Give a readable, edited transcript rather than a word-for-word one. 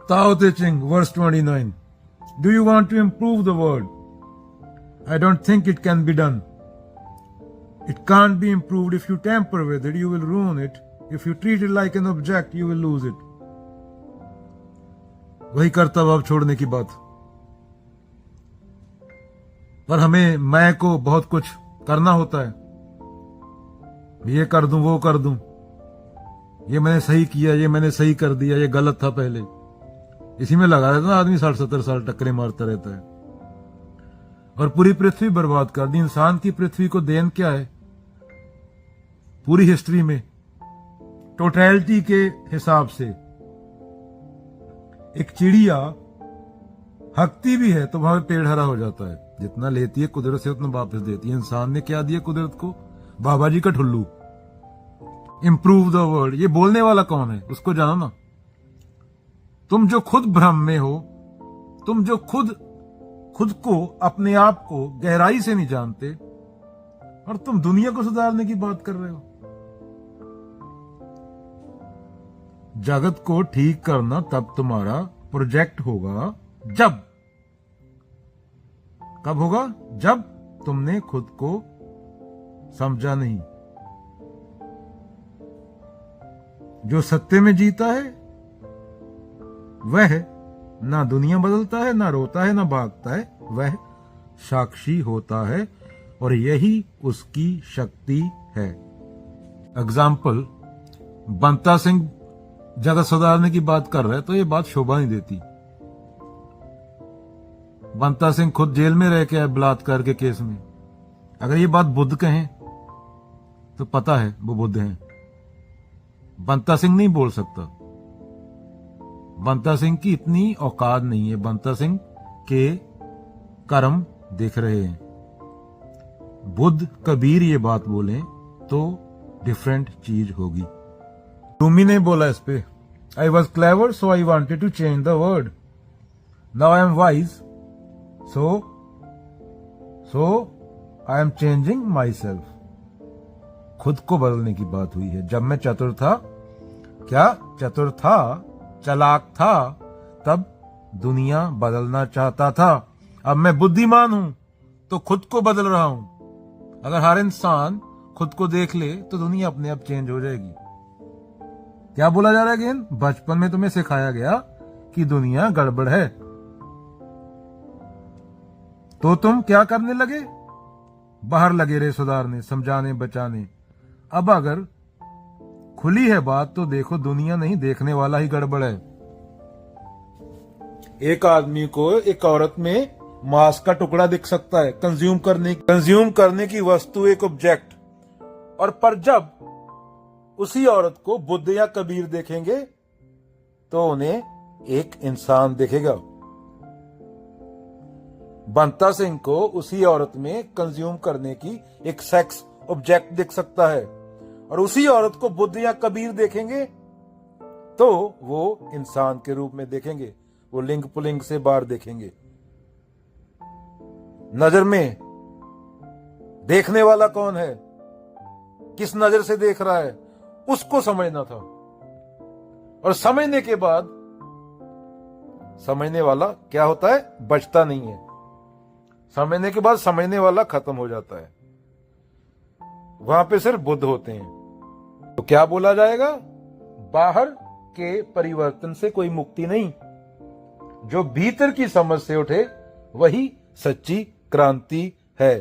Tao Te Ching, verse 29. Do you want to improve the world? I don't think it can be done. It can't be improved. If you tamper with it, you will ruin it. If you treat it like an object, you will lose it. वही कर्तव्य छोड़ने की बात। पर हमें मैं को बहुत कुछ करना होता है, ये कर दूं वो कर दूं, ये मैंने सही किया, ये मैंने सही कर दिया, ये गलत था पहले। इसी में लगा रहता है आदमी, 60-70 साल टक्करे मारता रहता है और पूरी पृथ्वी बर्बाद कर दी। इंसान की पृथ्वी को देन क्या है पूरी हिस्ट्री में? टोटलिटी के हिसाब से एक चिड़िया हकती भी है तो वहां पेड़ हरा हो जाता है। जितना लेती है कुदरत से उतना वापस देती है। इंसान ने क्या दिया कुदरत को? बाबा जी का ठुल्लू। इंप्रूव द वर्ल्ड, ये बोलने वाला कौन है उसको जानो ना। तुम जो खुद भ्रम में हो, तुम जो खुद को, अपने आप को गहराई से नहीं जानते, और तुम दुनिया को सुधारने की बात कर रहे हो। जगत को ठीक करना तब तुम्हारा प्रोजेक्ट होगा जब, कब होगा? जब तुमने खुद को समझा नहीं। जो सत्य में जीता है वह ना दुनिया बदलता है, ना रोता है, ना भागता है, वह साक्षी होता है और यही उसकी शक्ति है। एग्जाम्पल, बंता सिंह जगत सुधारने की बात कर रहे हैं तो ये बात शोभा नहीं देती। बंता सिंह खुद जेल में रह के आए बलात्कार के केस में। अगर ये बात बुद्ध कहें तो पता है वो बुद्ध हैं। बंता सिंह नहीं बोल सकता। बंता सिंह की इतनी औकात नहीं है। बंता सिंह के कर्म देख रहे हैं। बुद्ध कबीर ये बात बोले तो डिफरेंट चीज होगी। रूमी ने बोला इस पे, I was clever so I wanted to change the world, now I am wise so I am changing my self. खुद को बदलने की बात हुई है। जब मैं चतुर था, क्या चतुर था, चालाक था, तब दुनिया बदलना चाहता था। अब मैं बुद्धिमान हूं तो खुद को बदल रहा हूं। अगर हर इंसान खुद को देख ले तो दुनिया अपने आप चेंज हो जाएगी। क्या बोला जा रहा है अगेन? बचपन में तुम्हें सिखाया गया कि दुनिया गड़बड़ है तो तुम क्या करने लगे? बाहर लगे रहे सुधारने, समझाने, बचाने। अब अगर खुली है बात तो देखो, दुनिया नहीं, देखने वाला ही गड़बड़ है। एक आदमी को एक औरत में मांस का टुकड़ा दिख सकता है, कंज्यूम करने की वस्तु, एक ऑब्जेक्ट। और पर जब उसी औरत को बुद्ध या कबीर देखेंगे तो उन्हें एक इंसान दिखेगा। बंता सिंह को उसी औरत में कंज्यूम करने की एक सेक्स ऑब्जेक्ट दिख सकता है, और उसी औरत को बुद्ध या कबीर देखेंगे तो वो इंसान के रूप में देखेंगे। वो लिंग पुलिंग से बाहर देखेंगे। नजर में देखने वाला कौन है, किस नजर से देख रहा है, उसको समझना था। और समझने के बाद समझने वाला क्या होता है? बचता नहीं है। समझने के बाद समझने वाला खत्म हो जाता है। वहां पे सिर्फ बुद्ध होते हैं। तो क्या बोला जाएगा? बाहर के परिवर्तन से कोई मुक्ति नहीं। जो भीतर की समझ से उठे वही सच्ची क्रांति है।